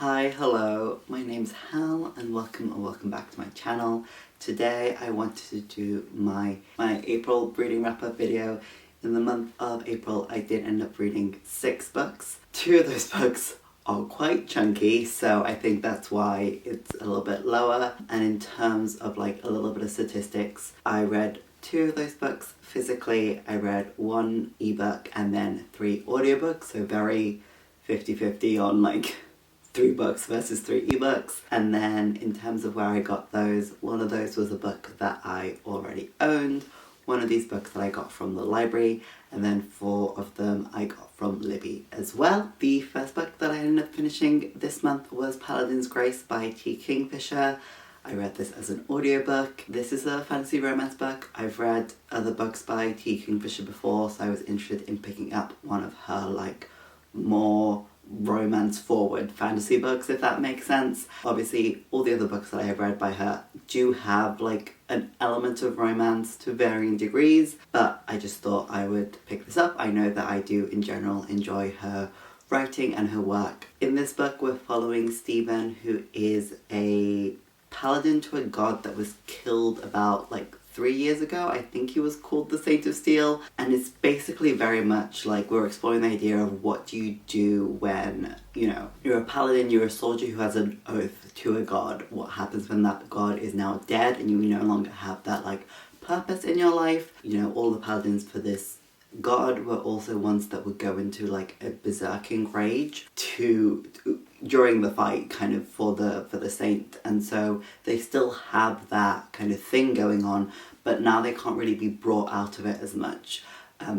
Hi, hello, my name's Hal and welcome back to my channel. Today I wanted to do my April reading wrap-up video. In the month of April I did end up reading 6 books. 2 of those books are quite chunky, so I think that's why it's a little bit lower. And in terms of like a little bit of statistics, I read 2 of those books physically, I read 1 ebook and then 3 audiobooks, so very 50-50 on like 3 books versus 3 ebooks. And then in terms of where I got those, one of those was a book that I already owned, one of these books that I got from the library, and then 4 of them I got from Libby as well. The first book that I ended up finishing this month was Paladin's Grace by Kingfisher. I read this as an audiobook. This is a fantasy romance book. I've read other books by Kingfisher before, so I was interested in picking up one of her like more romance forward fantasy books, if that makes sense. Obviously all the other books that I have read by her do have like an element of romance to varying degrees, but I just thought I would pick this up. I know that I do in general enjoy her writing and her work. In this book we're following Stephen, who is a paladin to a god that was killed about like 3 years ago. I think he was called the Saint of Steel, and it's basically very much like we're exploring the idea of what do you do when, you know, you're a paladin, you're a soldier who has an oath to a god. What happens when that god is now dead and you no longer have that like purpose in your life? You know, all the paladins for this god were also ones that would go into like a berserking rage during the fight, kind of for the saint, and so they still have that kind of thing going on, but now they can't really be brought out of it as much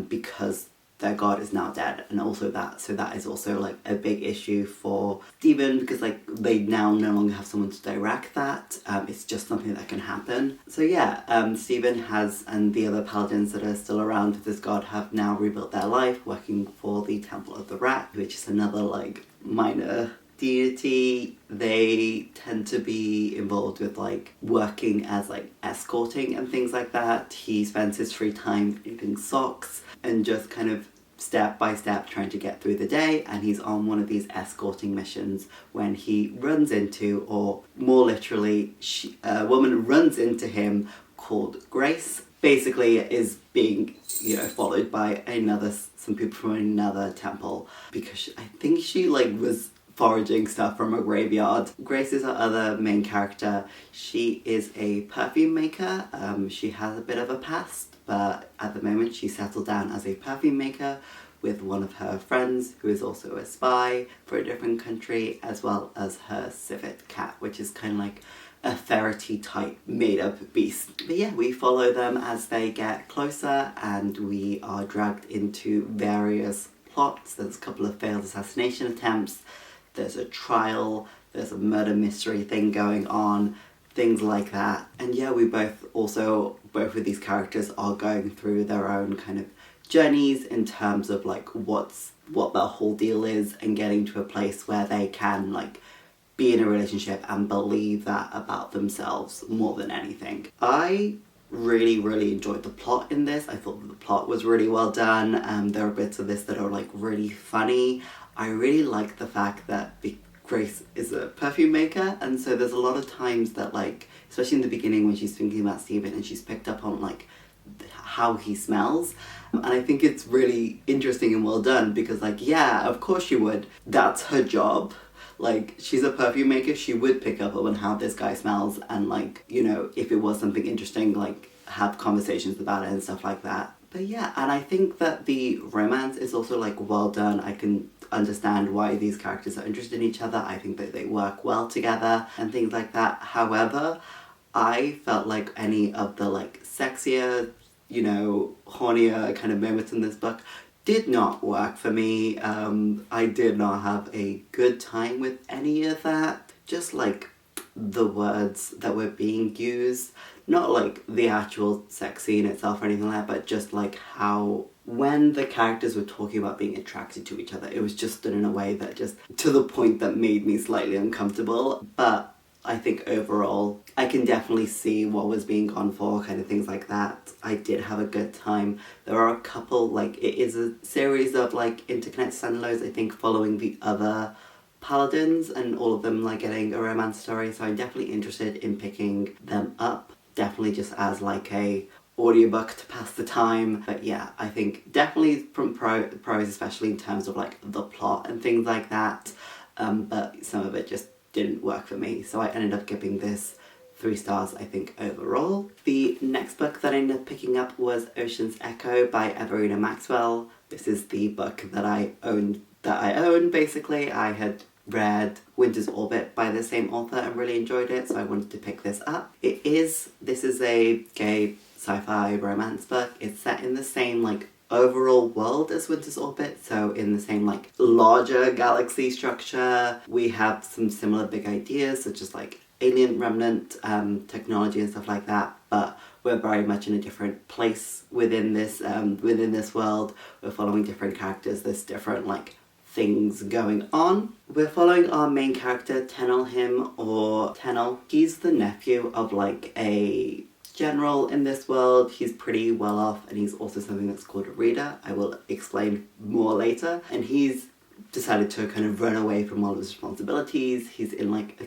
because their god is now dead. And also that is also like a big issue for Stephen, because like they now no longer have someone to direct that. It's just something that can happen. So yeah, Stephen has, and the other paladins that are still around with this god, have now rebuilt their life working for the Temple of the Rat, which is another like minor deity. They tend to be involved with like working as like escorting and things like that. He spends his free time knitting socks and just kind of step by step trying to get through the day, and he's on one of these escorting missions when he runs into, or more literally, a woman runs into him called Grace. Basically is being, you know, followed by some people from another temple, because I think she like was foraging stuff from a graveyard. Grace is our other main character. She is a perfume maker. She has a bit of a past, but at the moment she's settled down as a perfume maker with one of her friends who is also a spy for a different country, as well as her civet cat, which is kind of like a ferrety type made up beast. But yeah, we follow them as they get closer and we are dragged into various plots. There's a couple of failed assassination attempts, there's a trial, there's a murder mystery thing going on, things like that. And yeah, both of these characters are going through their own kind of journeys in terms of like what their whole deal is, and getting to a place where they can like be in a relationship and believe that about themselves more than anything. I really enjoyed the plot in this. I thought that the plot was really well done. There are bits of this that are like really funny. I really like the fact that Grace is a perfume maker, and so there's a lot of times that like, especially in the beginning when she's thinking about Stephen and she's picked up on like how he smells, and I think it's really interesting and well done, because like, yeah, of course she would. That's her job. Like, she's a perfume maker, she would pick up on how this guy smells, and like, you know, if it was something interesting, like have conversations about it and stuff like that. But yeah, and I think that the romance is also like well done. I can understand why these characters are interested in each other. I think that they work well together and things like that. However, I felt like any of the like sexier, you know, hornier kind of moments in this book did not work for me. I did not have a good time with any of that. Just like the words that were being used, not like the actual sex scene itself or anything like that, but just like how when the characters were talking about being attracted to each other, it was just done in a way that just, to the point that made me slightly uncomfortable. But I think overall, I can definitely see what was being gone for, kind of things like that. I did have a good time. There are a couple, like, it is a series of, like, interconnected standalones, I think, following the other paladins and all of them like getting a romance story, so I'm definitely interested in picking them up. Definitely just as like a audiobook to pass the time. But yeah, I think definitely from pros, especially in terms of like the plot and things like that. But some of it just didn't work for me, so I ended up giving this 3 stars, I think, overall. The next book that I ended up picking up was Ocean's Echo by Everina Maxwell. This is the book that I own basically. I had read Winter's Orbit by the same author and really enjoyed it, so I wanted to pick this up. This is a gay sci-fi romance book. It's set in the same like overall world as Winter's Orbit, so in the same like larger galaxy structure. We have some similar big ideas such as like alien remnant technology and stuff like that, but we're very much in a different place within this world. We're following different characters. There's different like things going on. We're following our main character, Tennel. He's the nephew of like a general in this world. He's pretty well off, and he's also something that's called a reader. I will explain more later. And he's decided to kind of run away from all of his responsibilities. He's in like a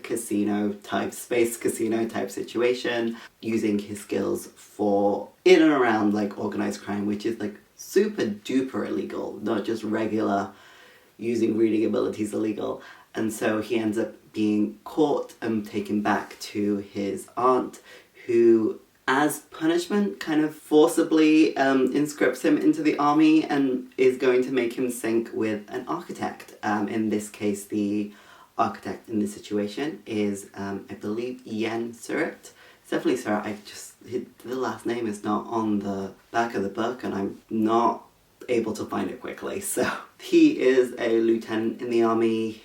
space casino type situation, using his skills for in and around like organized crime, which is like super duper illegal, not just regular using reading abilities illegal. And so he ends up being caught and taken back to his aunt, who as punishment kind of forcibly inscripts him into the army and is going to make him sync with an architect. In this case, the architect in this situation is, I believe, Yen Surratt. It's definitely Surratt. The last name is not on the back of the book, and I'm not able to find it quickly. So he is a lieutenant in the army.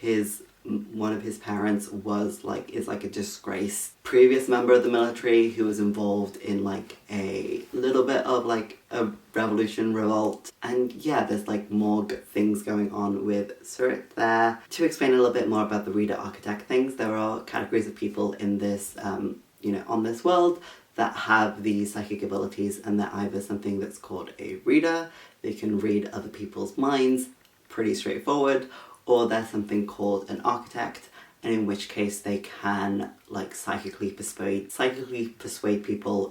One of his parents is like a disgraced previous member of the military who was involved in like a little bit of like a revolt. And yeah, there's like more good things going on with Surratt there. To explain a little bit more about the reader architect things, there are categories of people in this on this world that have these psychic abilities, and they're either something that's called a reader. They can read other people's minds, pretty straightforward, or there's something called an architect, and in which case they can like psychically persuade people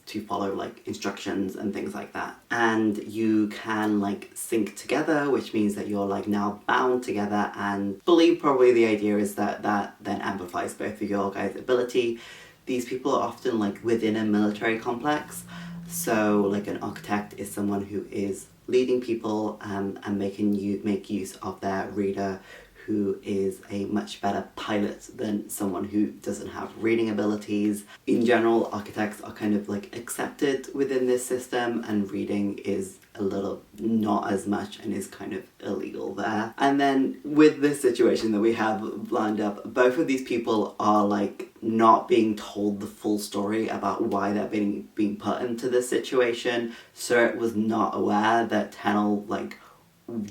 to follow like instructions and things like that. And you can like sync together, which means that you're like now bound together, and believe probably the idea is that then amplifies both of your guys' ability. These people are often like within a military complex, so like an architect is someone who is leading people and make use of their reader, who is a much better pilot than someone who doesn't have reading abilities. In general, architects are kind of like accepted within this system, and reading is a little not as much and is kind of illegal there. And then with this situation that we have lined up, both of these people are like not being told the full story about why they're being put into this situation. Surratt was not aware that Tennel like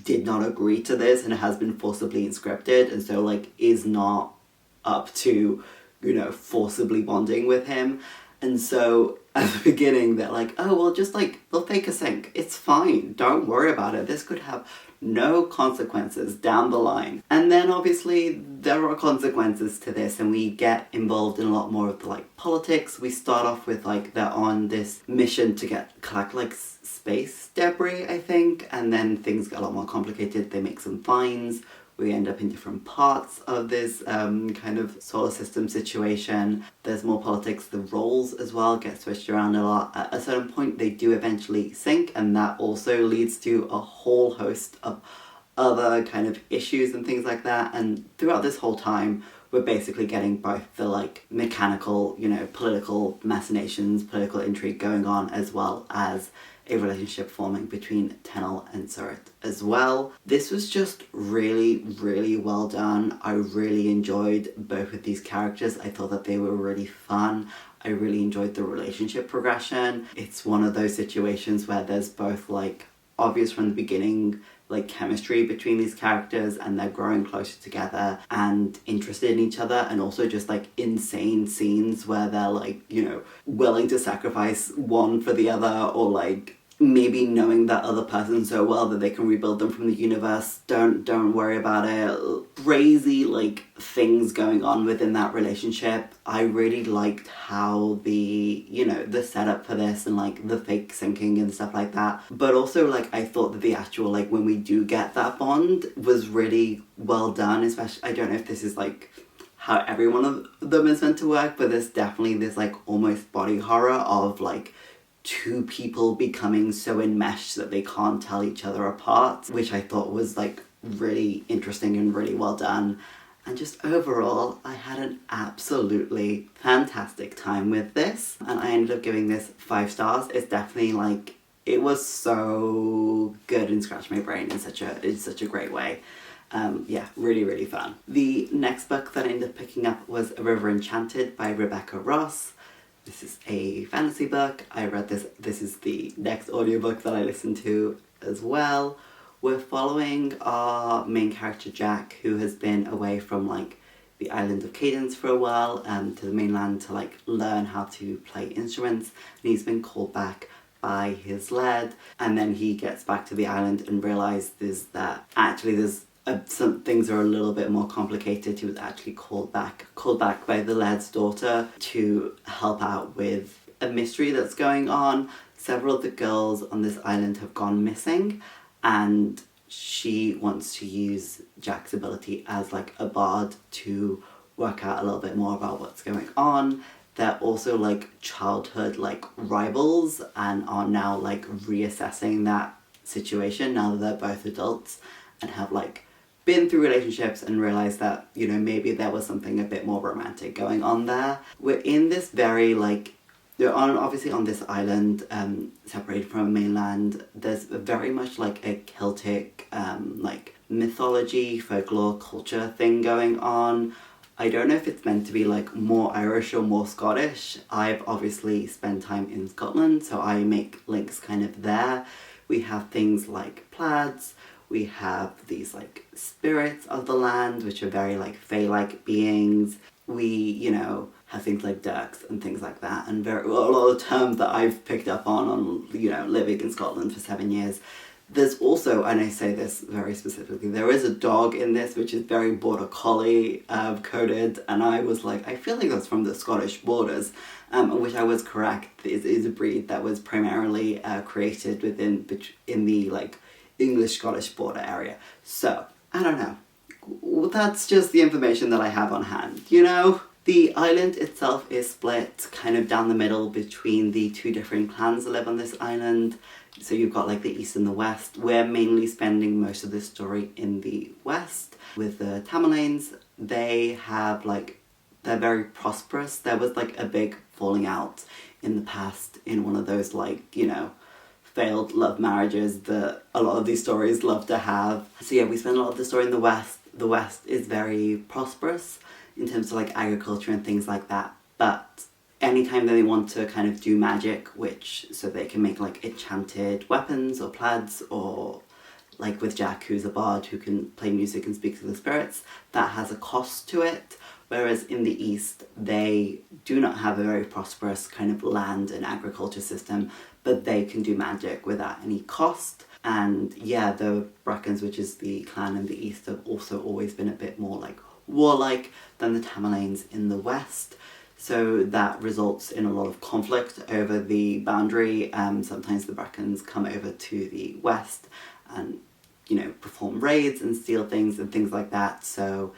did not agree to this and has been forcibly inscripted, and so like is not up to forcibly bonding with him. And so at the beginning they're like, oh well, just like they'll fake a sync, it's fine, don't worry about it, this could have no consequences down the line. And then obviously there are consequences to this, and we get involved in a lot more of the like politics. We start off with like they're on this mission to collect like space debris, I think, and then things get a lot more complicated. They make some finds. We end up in different parts of this kind of solar system situation. There's more politics. The roles as well get switched around a lot. At a certain point they do eventually sync, and that also leads to a whole host of other kind of issues and things like that. And throughout this whole time we're basically getting both the like mechanical, political machinations, political intrigue going on, as well as a relationship forming between Tennel and Surratt as well. This was just really, really well done. I really enjoyed both of these characters. I thought that they were really fun. I really enjoyed the relationship progression. It's one of those situations where there's both like obvious from the beginning like chemistry between these characters, and they're growing closer together and interested in each other, and also just like insane scenes where they're like willing to sacrifice one for the other, or like maybe knowing that other person so well that they can rebuild them from the universe. Don't worry about it. Crazy like things going on within that relationship. I really liked how the, you know, the setup for this and like the fake sinking and stuff like that. But also like I thought that the actual like when we do get that bond was really well done, especially I don't know if this is like how every one of them is meant to work, but there's definitely this like almost body horror of like two people becoming so enmeshed that they can't tell each other apart, which I thought was like really interesting and really well done. And just overall, I had an absolutely fantastic time with this, and I ended up giving this 5 stars. It's definitely like, it was so good and scratched my brain in such a great way. Yeah, really, really fun. The next book that I ended up picking up was River Enchanted by Rebecca Ross. This is a fantasy book. I read this. This is the next audiobook that I listened to as well. We're following our main character Jack, who has been away from like the island of Cadence for a while, to the mainland to like learn how to play instruments, and he's been called back by his lead, and then he gets back to the island and realizes that actually there's some things are a little bit more complicated. He was actually called back by the lad's daughter to help out with a mystery that's going on. Several of the girls on this island have gone missing, and she wants to use Jack's ability as like a bard to work out a little bit more about what's going on. They're also like childhood like rivals and are now like reassessing that situation now that they're both adults and have like been through relationships and realised that, you know, maybe there was something a bit more romantic going on there. We're in this very like, they're obviously on this island, separated from mainland. There's very much like a Celtic like mythology, folklore, culture thing going on. I don't know if it's meant to be like more Irish or more Scottish. I've obviously spent time in Scotland, so I make links kind of there. We have things like plaids. We have these like spirits of the land, which are very like fae-like beings. We, you know, have things like dirks and things like that, and a lot of terms that I've picked up on, you know, living in Scotland for 7 years. There's also, and I say this very specifically, there is a dog in this which is very border collie coded, and I was like, I feel like that's from the Scottish borders, which I was correct. It is a breed that was primarily created in the like English-Scottish border area. So, I don't know. That's just the information that I have on hand, you know? The island itself is split kind of down the middle between the 2 different clans that live on this island. So you've got like the east and the west. We're mainly spending most of this story in the west with the Tamalanes. They have like, they're very prosperous. There was like a big falling out in the past in one of those like, you know, failed love marriages that a lot of these stories love to have. So yeah, we spend a lot of the story in the west. The west is very prosperous in terms of like agriculture and things like that, but anytime that they want to kind of do magic, which so they can make like enchanted weapons or plaids, or like with Jack, who's a bard who can play music and speak to the spirits, that has a cost to it. Whereas in the east, they do not have a very prosperous kind of land and agriculture system, but they can do magic without any cost. And yeah, the Brackens, which is the clan in the east, have also always been a bit more like warlike than the Tamalanes in the west. So that results in a lot of conflict over the boundary. Sometimes the Brackens come over to the west and, you know, perform raids and steal things and things like that. So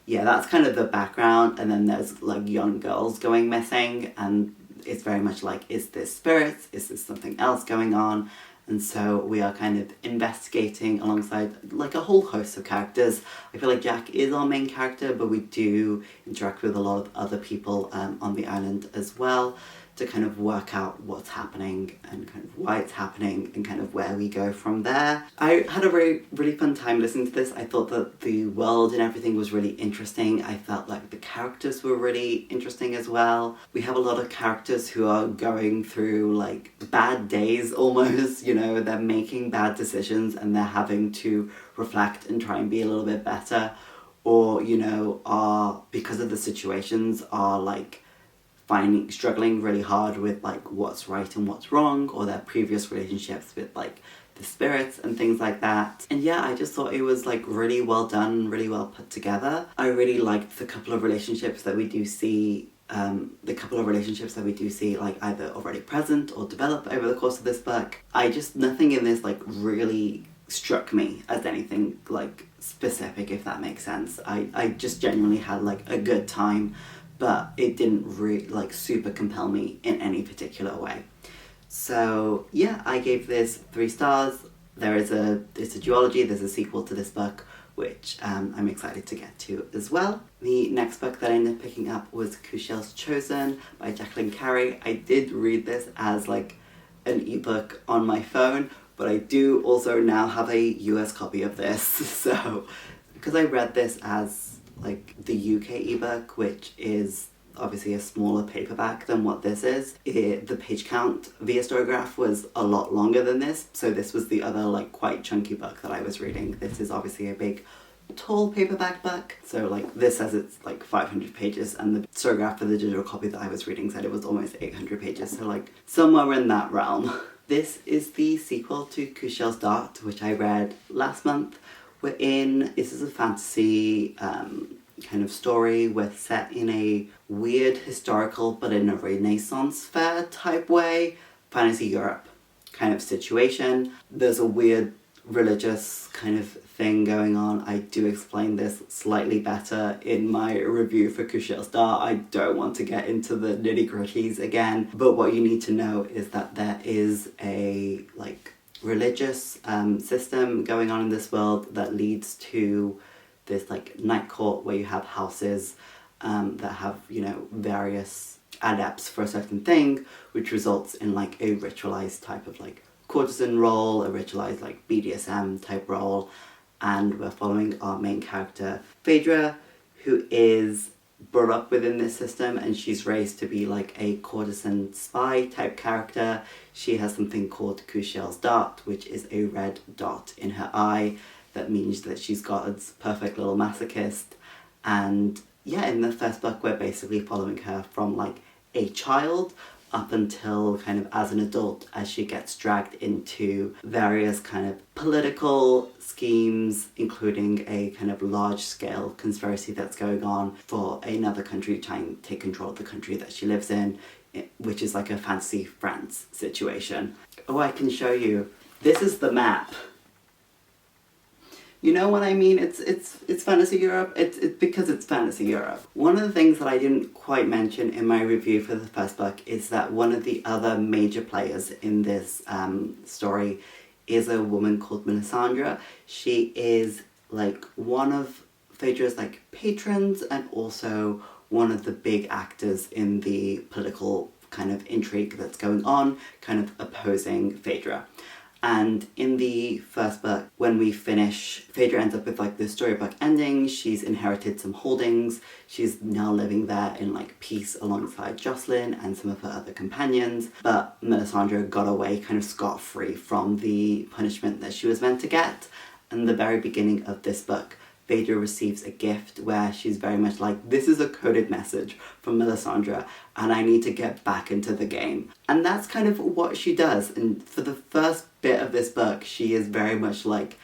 yeah, that's kind of the background. And then there's like young girls going missing, and it's very much like, is this spirits? Is this something else going on? And so we are kind of investigating alongside like a whole host of characters. I feel like Jack is our main character, but we do interact with a lot of other people on the island as well, to kind of work out what's happening and kind of why it's happening and kind of where we go from there. I had a really fun time listening to this. I thought that the world and everything was really interesting. I felt like the characters were really interesting as well. We have a lot of characters who are going through like bad days almost, you know, they're making bad decisions and they're having to reflect and try and be a little bit better, or, you know, are, because of the situations, are like struggling really hard with like what's right and what's wrong, or their previous relationships with like the spirits and things like that. And yeah, I just thought it was like really well done, really well put together. I really liked the couple of relationships that we do see like either already present or develop over the course of this book. Nothing in this like really struck me as anything like specific, if that makes sense. I just genuinely had like a good time, but it didn't really like super compel me in any particular way. So yeah, I gave this 3 stars. It's a duology, there's a sequel to this book, which I'm excited to get to as well. The next book that I ended up picking up was Kushiel's Chosen by Jacqueline Carey. I did read this as like an ebook on my phone, but I do also now have a US copy of this. So because I read this as like the UK ebook, which is obviously a smaller paperback than what this is, the page count via Storograph was a lot longer than this, so this was the other like quite chunky book that I was reading. This is obviously a big tall paperback book, so like this says it's like 500 pages, and the Storograph for the digital copy that I was reading said it was almost 800 pages, so like somewhere in that realm. This is the sequel to Kushiel's Dart, which I read last month. This is a fantasy kind of story. We're set in a weird historical but in a Renaissance fair type way, fantasy Europe kind of situation. There's a weird religious kind of thing going on. I do explain this slightly better in my review for Kushiel's Dart. I don't want to get into the nitty-gritties again, but what you need to know is that there is a like religious system going on in this world that leads to this like night court where you have houses that have, you know, various adepts for a certain thing, which results in like a ritualized type of like courtesan role, a ritualized like BDSM type role. And we're following our main character, Phaedra, who is brought up within this system, and she's raised to be like a courtesan spy type character. She has something called Kushiel's Dart, which is a red dot in her eye. That means that she's God's perfect little masochist. And yeah, in the first book, we're basically following her from like a child up until kind of as an adult, as she gets dragged into various kind of political schemes, including a kind of large-scale conspiracy that's going on for another country trying to take control of the country that she lives in, which is like a fantasy France situation. Oh, I can show you. This is the map. You know what I mean? It's fantasy Europe. It's because it's fantasy Europe. One of the things that I didn't quite mention in my review for the first book is that one of the other major players in this story is a woman called Melisandre. She is like one of Phaedra's like patrons, and also one of the big actors in the political kind of intrigue that's going on, kind of opposing Phaedra. And in the first book, when we finish, Phaedra ends up with like the storybook ending. She's inherited some holdings. She's now living there in like peace alongside Jacqueline and some of her other companions. But Melisandre got away kind of scot-free from the punishment that she was meant to get. And the very beginning of this book, Phaedra receives a gift where she's very much like, this is a coded message from Melisandre and I need to get back into the game. And that's kind of what she does. And for the first bit of this book, she is very much like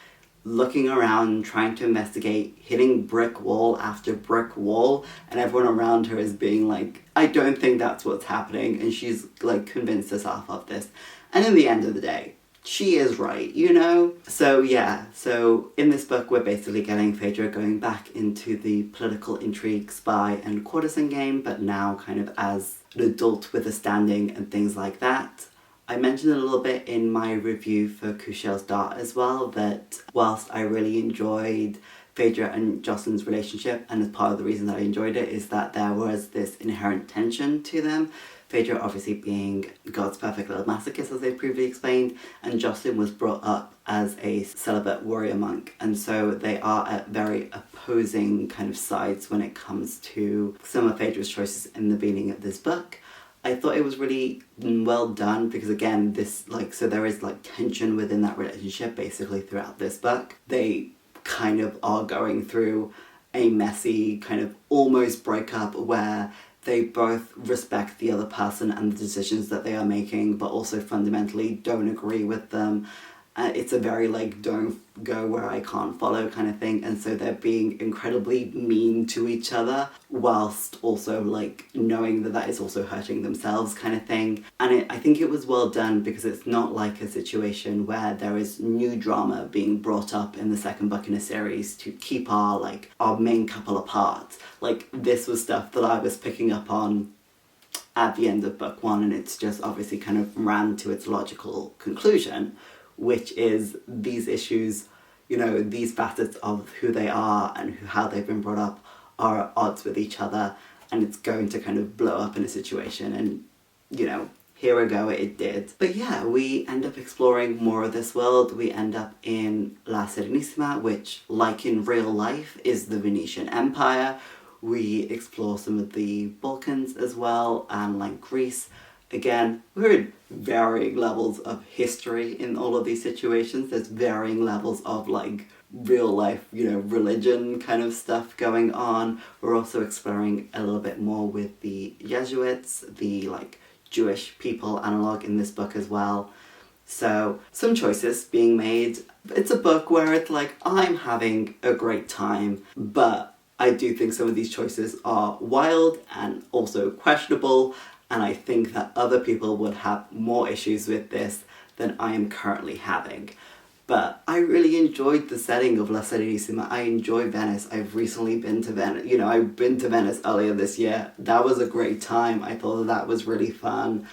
looking around, trying to investigate, hitting brick wall after brick wall, and everyone around her is being like, I don't think that's what's happening, and she's like convinced herself of this. And in the end of the day, she is right, you know? So yeah, so in this book we're basically getting Phaedra going back into the political intrigue, spy and courtesan game, but now kind of as an adult with a standing and things like that. I mentioned a little bit in my review for Kushiel's Dart as well, that whilst I really enjoyed Phaedra and Jacqueline's relationship, and as part of the reason that I enjoyed it is that there was this inherent tension to them. Phaedra obviously being God's perfect little masochist, as I previously explained, and Jacqueline was brought up as a celibate warrior monk, and so they are at very opposing kind of sides when it comes to some of Phaedra's choices in the beginning of this book. I thought it was really well done because again, so there is like tension within that relationship basically throughout this book. They kind of are going through a messy kind of almost breakup where they both respect the other person and the decisions that they are making, but also fundamentally don't agree with them. It's a very like don't go where I can't follow kind of thing, and so they're being incredibly mean to each other whilst also like knowing that that is also hurting themselves kind of thing. And I think it was well done because it's not like a situation where there is new drama being brought up in the second book in a series to keep our main couple apart. Like, this was stuff that I was picking up on at the end of book one, and it's just obviously kind of ran to its logical conclusion, which is these issues, you know, these facets of who they are and how they've been brought up are at odds with each other, and it's going to kind of blow up in a situation, and, you know, here we go, it did. But yeah, we end up exploring more of this world. We end up in La Serenissima, which, like in real life, is the Venetian Empire. We explore some of the Balkans as well, and like Greece. Again, we're in varying levels of history in all of these situations. There's varying levels of like real life, you know, religion kind of stuff going on. We're also exploring a little bit more with the Jesuits, the like Jewish people analog in this book as well. So some choices being made. It's a book where it's like, I'm having a great time, but I do think some of these choices are wild and also questionable, and I think that other people would have more issues with this than I am currently having. But I really enjoyed the setting of La Serenissima. I enjoy Venice. I've recently been to Venice. You know, I've been to Venice earlier this year. That was a great time. I thought that was really fun.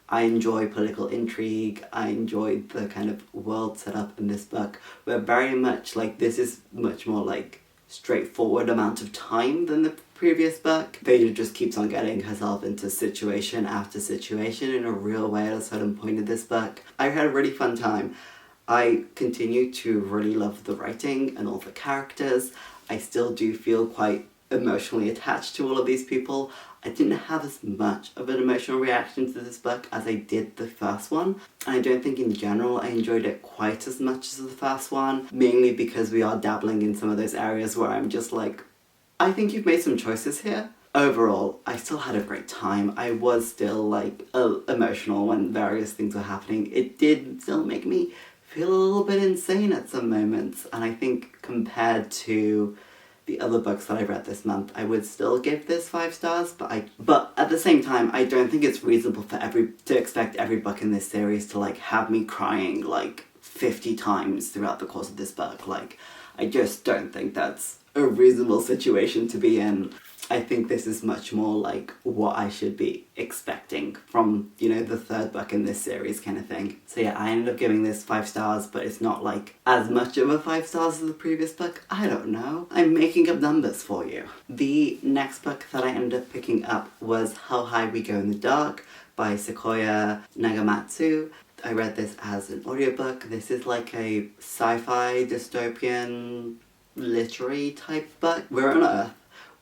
I enjoy political intrigue. I enjoyed the kind of world set up in this book. But very much like, this is much more like straightforward amount of time than the previous book. Veda just keeps on getting herself into situation after situation in a real way at a certain point in this book. I had a really fun time. I continue to really love the writing and all the characters. I still do feel quite emotionally attached to all of these people. I didn't have as much of an emotional reaction to this book as I did the first one. And I don't think in general I enjoyed it quite as much as the first one, mainly because we are dabbling in some of those areas where I'm just like, I think you've made some choices here. Overall, I still had a great time. I was still like emotional when various things were happening. It did still make me feel a little bit insane at some moments, and I think compared to the other books that I read this month, I would still give this 5 stars, but at the same time, I don't think it's reasonable for to expect every book in this series to like have me crying like 50 times throughout the course of this book. Like, I just don't think that's a reasonable situation to be in. I think this is much more like what I should be expecting from, you know, the third book in this series kind of thing. So yeah, I ended up giving this 5 stars, but it's not like as much of a 5 stars as the previous book. I don't know. I'm making up numbers for you. The next book that I ended up picking up was How High We Go in the Dark by Sequoia Nagamatsu. I read this as an audiobook. This is like a sci-fi dystopian literary type book. We're on Earth,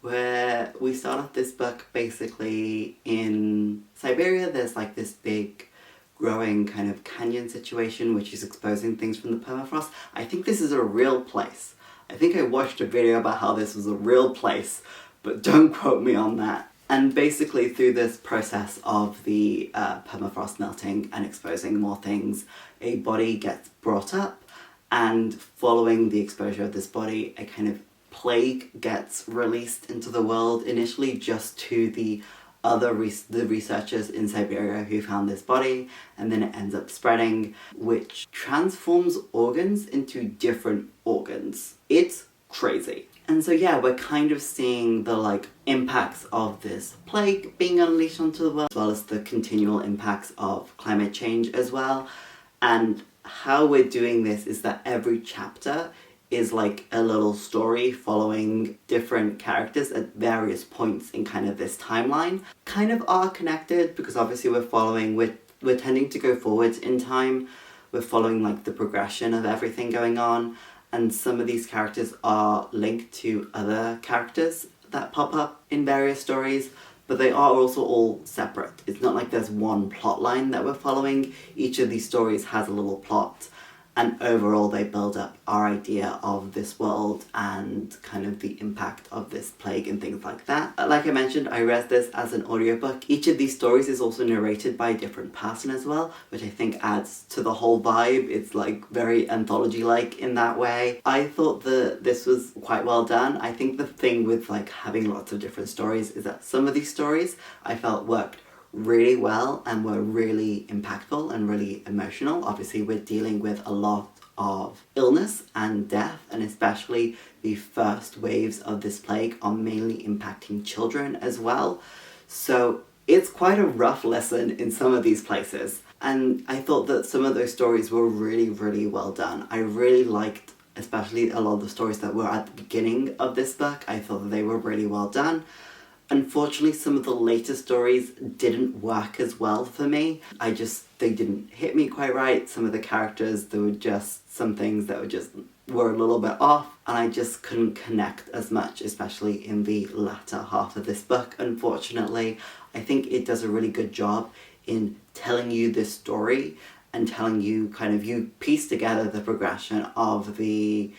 where we start off this book basically in Siberia. There's like this big growing kind of canyon situation which is exposing things from the permafrost. I think this is a real place. I think I watched a video about how this was a real place, but don't quote me on that. And basically through this process of the permafrost melting and exposing more things, a body gets brought up, and following the exposure of this body, a kind of plague gets released into the world, initially just to the researchers in Siberia who found this body, and then it ends up spreading, which transforms organs into different organs. It's crazy. And so yeah, we're kind of seeing the like impacts of this plague being unleashed onto the world, as well as the continual impacts of climate change as well. And how we're doing this is that every chapter is like a little story following different characters at various points in kind of this timeline. Kind of are connected because obviously we're tending to go forwards in time. We're following like the progression of everything going on, and some of these characters are linked to other characters that pop up in various stories, but they are also all separate. It's not like there's one plot line that we're following. Each of these stories has a little plot, and overall they build up our idea of this world and kind of the impact of this plague and things like that. Like I mentioned, I read this as an audiobook. Each of these stories is also narrated by a different person as well, which I think adds to the whole vibe. It's like very anthology-like in that way. I thought that this was quite well done. I think the thing with like having lots of different stories is that some of these stories I felt worked really well and were really impactful and really emotional. Obviously we're dealing with a lot of illness and death, and especially the first waves of this plague are mainly impacting children as well. So it's quite a rough lesson in some of these places. And I thought that some of those stories were really, really well done. I really liked especially a lot of the stories that were at the beginning of this book. I thought that they were really well done. Unfortunately, some of the later stories didn't work as well for me. They didn't hit me quite right. Some of the characters, there were just some things that were a little bit off, and I just couldn't connect as much, especially in the latter half of this book, unfortunately. I think it does a really good job in telling you this story and telling you you piece together the progression of the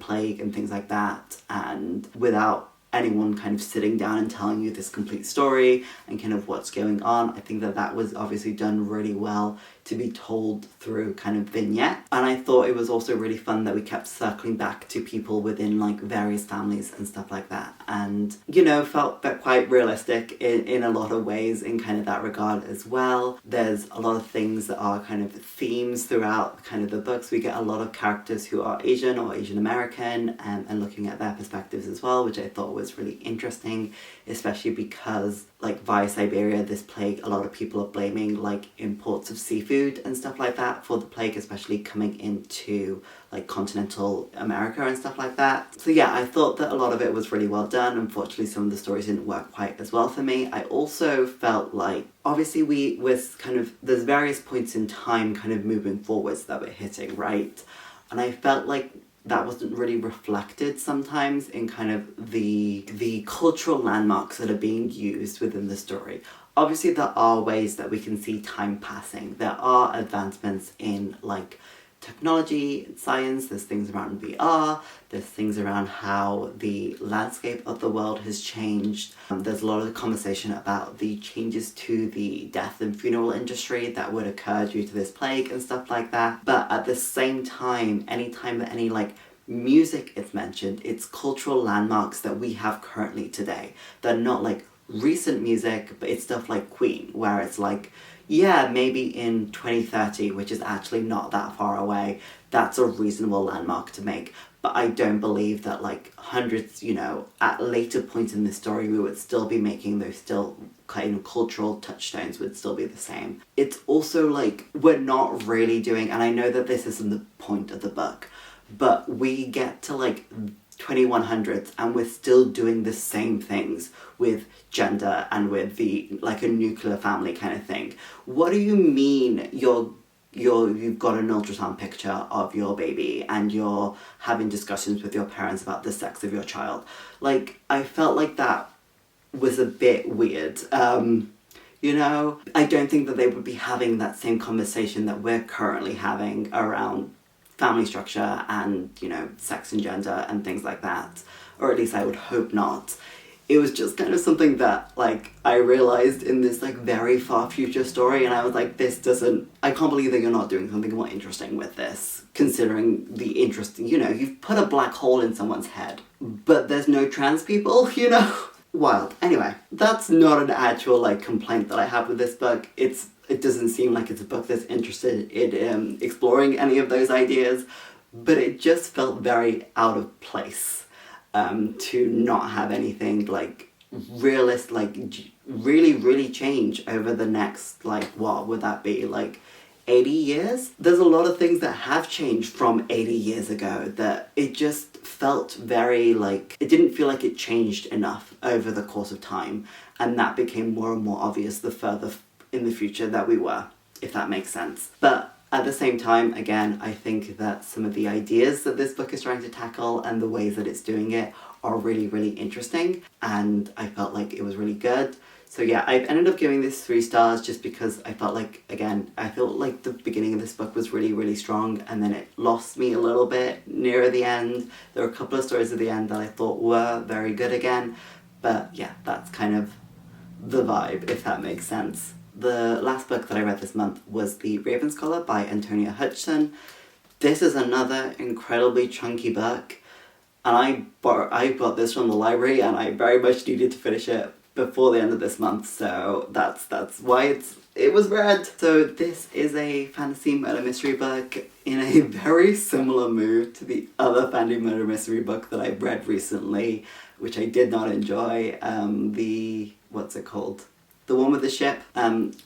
plague and things like that, and without anyone kind of sitting down and telling you this complete story and kind of what's going on. I think that that was obviously done really well to be told through kind of vignette. And I thought it was also really fun that we kept circling back to people within like various families and stuff like that, and felt quite realistic in a lot of ways in kind of that regard as well. There's a lot of things that are kind of themes throughout kind of the books. We get a lot of characters who are Asian or Asian American, and looking at their perspectives as well, which I thought was really interesting, especially because like via Siberia, this plague, a lot of people are blaming like imports of seafood and stuff like that for the plague, especially coming into like continental America and stuff like that. So yeah, I thought that a lot of it was really well done. Unfortunately, some of the stories didn't work quite as well for me. I also felt like, obviously there's various points in time kind of moving forwards that we're hitting, right? And I felt like that wasn't really reflected sometimes in kind of the cultural landmarks that are being used within the story. Obviously there are ways that we can see time passing. There are advancements in like technology and science. There's things around VR, there's things around how the landscape of the world has changed. There's a lot of conversation about the changes to the death and funeral industry that would occur due to this plague and stuff like that. But at the same time, anytime that any like music is mentioned, it's cultural landmarks that we have currently today. They're not like recent music, but it's stuff like Queen, where it's like, yeah, maybe in 2030, which is actually not that far away, that's a reasonable landmark to make. But I don't believe that like hundreds, at later points in this story, we would still be making those still kind of cultural touchstones would still be the same. It's also like, we're not really doing, and I know that this isn't the point of the book, but we get to like 2100s and we're still doing the same things with gender and with the like a nuclear family kind of thing. What do you mean you've got an ultrasound picture of your baby and you're having discussions with your parents about the sex of your child? Like, I felt like that was a bit weird. I don't think that they would be having that same conversation that we're currently having around family structure and, sex and gender and things like that. Or at least I would hope not. It was just kind of something that, like, I realized in this, like, very far future story, and I was like, I can't believe that you're not doing something more interesting with this, considering the interest, you've put a black hole in someone's head, but there's no trans people, Wild. Anyway, that's not an actual, like, complaint that I have with this book. It doesn't seem like it's a book that's interested in exploring any of those ideas, but it just felt very out of place to not have anything like realist, like really, really change over the next, like, what would that be, like 80 years? There's a lot of things that have changed from 80 years ago that it just felt very like, it didn't feel like it changed enough over the course of time, and that became more and more obvious the further in the future that we were, if that makes sense. But at the same time, again, I think that some of the ideas that this book is trying to tackle and the ways that it's doing it are really, really interesting, and I felt like it was really good. So yeah, I've ended up giving this 3 stars just because I felt like, again, I felt like the beginning of this book was really, really strong, and then it lost me a little bit nearer the end. There were a couple of stories at the end that I thought were very good again, but yeah, that's kind of the vibe, if that makes sense. The last book that I read this month was The Raven Scholar by Antonia Hodgson. This is another incredibly chunky book, and I got this from the library, and I very much needed to finish it before the end of this month, so that's why it was read. So this is a fantasy murder mystery book in a very similar mood to the other fantasy murder mystery book that I've read recently, which I did not enjoy. What's it called? The one with the ship.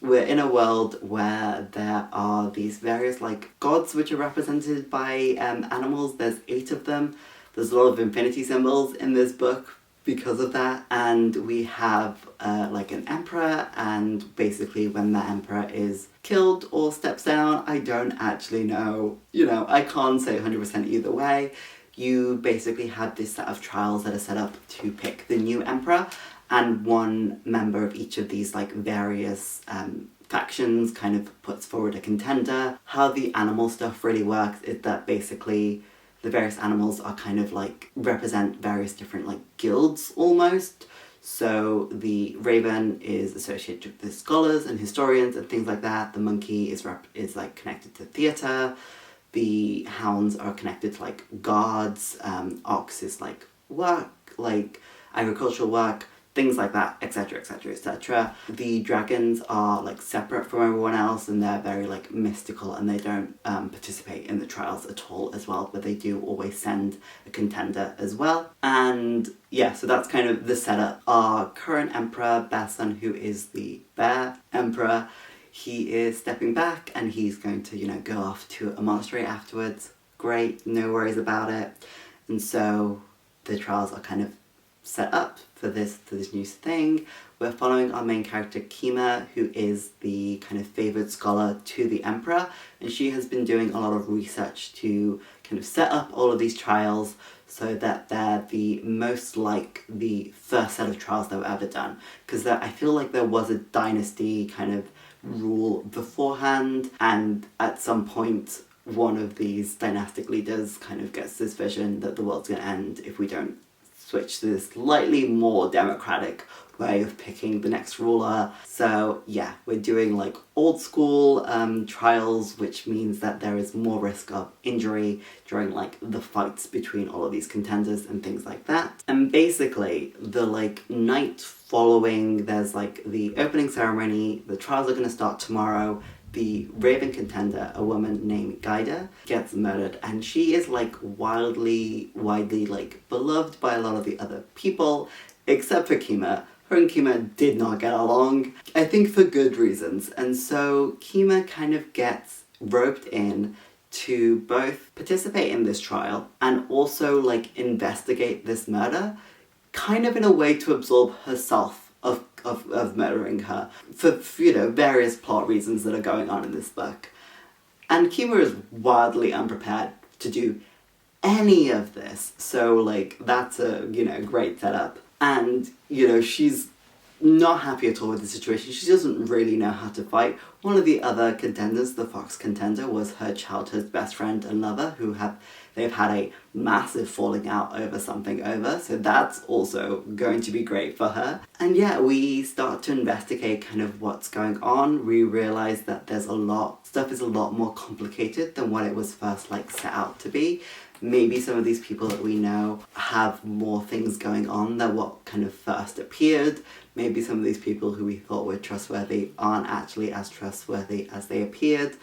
We're in a world where there are these various like gods which are represented by animals. There's 8 of them. There's a lot of infinity symbols in this book because of that, and we have like an emperor, and basically when that emperor is killed or steps down, I don't actually know, I can't say 100% either way. You basically have this set of trials that are set up to pick the new emperor, and one member of each of these like various factions kind of puts forward a contender. How the animal stuff really works is that basically the various animals are kind of like represent various different like guilds almost. So the raven is associated with the scholars and historians and things like that. The monkey is like connected to theatre. The hounds are connected to like guards. Ox is like work, like agricultural work, things like that, etc, etc, etc. The dragons are like separate from everyone else, and they're very like mystical, and they don't participate in the trials at all as well, but they do always send a contender as well. And yeah, so that's kind of the setup. Our current emperor, Basan, who is the bear emperor, he is stepping back, and he's going to, go off to a monastery afterwards. Great, no worries about it. And so the trials are kind of set up for this new thing. We're following our main character Kima, who is the kind of favoured scholar to the emperor, and she has been doing a lot of research to kind of set up all of these trials so that they're the most like the first set of trials that were ever done. Because I feel like there was a dynasty kind of rule beforehand, and at some point one of these dynastic leaders kind of gets this vision that the world's going to end if we don't switch to this slightly more democratic way of picking the next ruler. So yeah, we're doing like old school trials, which means that there is more risk of injury during like the fights between all of these contenders and things like that. And basically the like night following, there's like the opening ceremony, the trials are going to start tomorrow. The raven contender, a woman named Gaida, gets murdered, and she is like widely like beloved by a lot of the other people, except for Kima. Her and Kima did not get along, I think for good reasons, and so Kima kind of gets roped in to both participate in this trial and also like investigate this murder, kind of in a way to absorb herself of murdering her for various plot reasons that are going on in this book. And Kima is wildly unprepared to do any of this, so like that's a great setup. And she's not happy at all with the situation. She doesn't really know how to fight. One of the other contenders, the fox contender, was her childhood best friend and lover, they've had a massive falling out over something so that's also going to be great for her. And yeah, we start to investigate kind of what's going on. We realise that stuff is a lot more complicated than what it was first like set out to be. Maybe some of these people that we know have more things going on than what kind of first appeared. Maybe some of these people who we thought were trustworthy aren't actually as trustworthy as they appeared.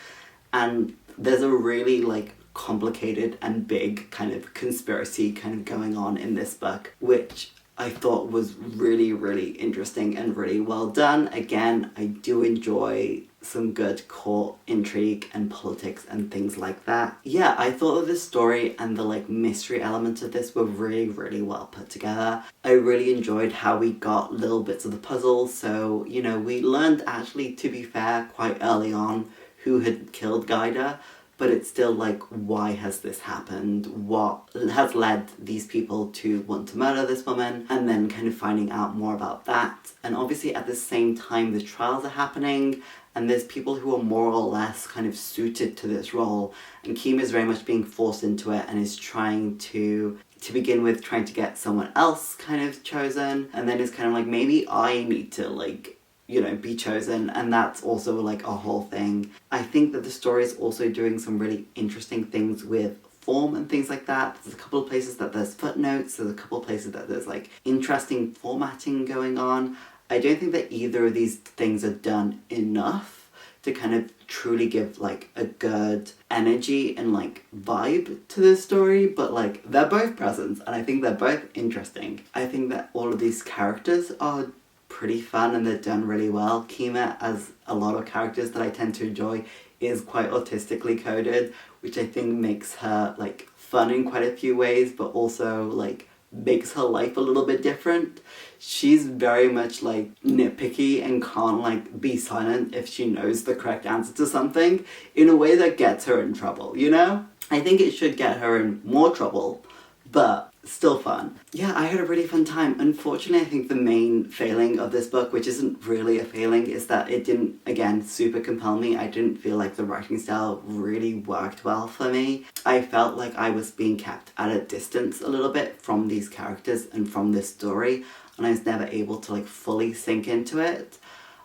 And there's a really like complicated and big kind of conspiracy kind of going on in this book, which I thought was really, really interesting and really well done. Again, I do enjoy some good court intrigue and politics and things like that. Yeah, I thought that this story and the like mystery element of this were really, really well put together. I really enjoyed how we got little bits of the puzzle. So, we learned actually, to be fair, quite early on who had killed Gaida, but it's still like, why has this happened? What has led these people to want to murder this woman? And then kind of finding out more about that. And obviously at the same time the trials are happening, and there's people who are more or less kind of suited to this role, and Kima is very much being forced into it and is trying to begin with, trying to get someone else kind of chosen, and then it's kind of like, maybe I need to like, you know, be chosen, and that's also like a whole thing. I think that the story is also doing some really interesting things with form and things like that. There's a couple of places that there's footnotes, there's a couple of places that there's like interesting formatting going on. I don't think that either of these things are done enough to kind of truly give like a good energy and like vibe to this story, but like they're both present and I think they're both interesting. I think that all of these characters are pretty fun and they're done really well. Kima, as a lot of characters that I tend to enjoy, is quite autistically coded, which I think makes her like fun in quite a few ways, but also like makes her life a little bit different. She's very much like nitpicky and can't like be silent if she knows the correct answer to something, in a way that gets her in trouble, you know? I think it should get her in more trouble, but still fun. Yeah, I had a really fun time. Unfortunately, I think the main failing of this book, which isn't really a failing, is that it didn't, again, super compel me. I didn't feel like the writing style really worked well for me. I felt like I was being kept at a distance a little bit from these characters and from this story, and I was never able to like fully sink into it.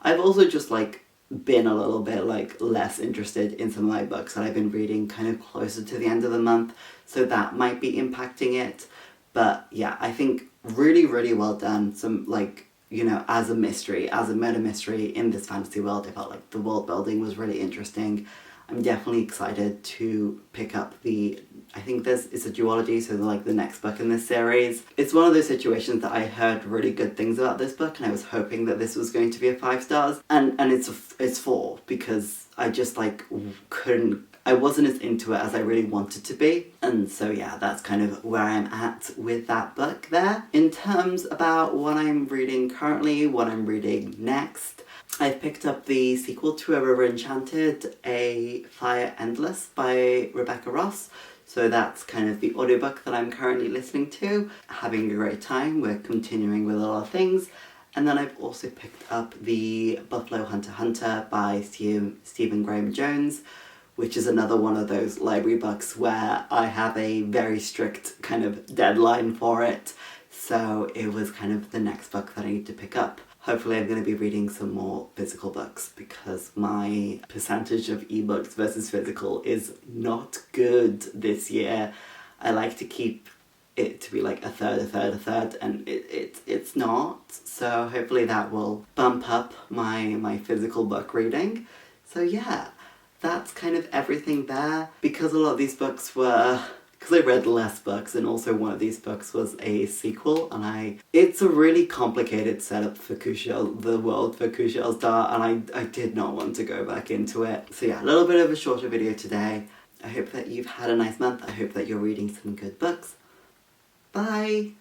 I've also just like been a little bit like less interested in some of my books that I've been reading kind of closer to the end of the month, so that might be impacting it. But yeah, I think really, really well done. Some like, you know, as a mystery, as a murder mystery in this fantasy world, I felt like the world building was really interesting. I'm definitely excited to pick up I think it's a duology, so like the next book in this series. It's one of those situations that I heard really good things about this book, and I was hoping that this was going to be a 5 stars, and it's 4, because I just like I wasn't as into it as I really wanted to be. And so yeah, that's kind of where I'm at with that book there. In terms about what I'm reading currently, what I'm reading next, I've picked up the sequel to A River Enchanted, A Fire Endless by Rebecca Ross. So that's kind of the audiobook that I'm currently listening to. Having a great time. We're continuing with a lot of things. And then I've also picked up the Buffalo Hunter Hunter by Stephen Graham Jones, which is another one of those library books where I have a very strict kind of deadline for it. So it was kind of the next book that I need to pick up. Hopefully I'm going to be reading some more physical books, because my percentage of ebooks versus physical is not good this year. I like to keep it to be like a third, and it's not. So hopefully that will bump up my physical book reading. So yeah, that's kind of everything there. Because a lot of these books were... because I read less books, and also one of these books was a sequel, and it's a really complicated setup for Kushiel, the world for Kushiel Star, and I did not want to go back into it. So yeah, a little bit of a shorter video today. I hope that you've had a nice month. I hope that you're reading some good books. Bye!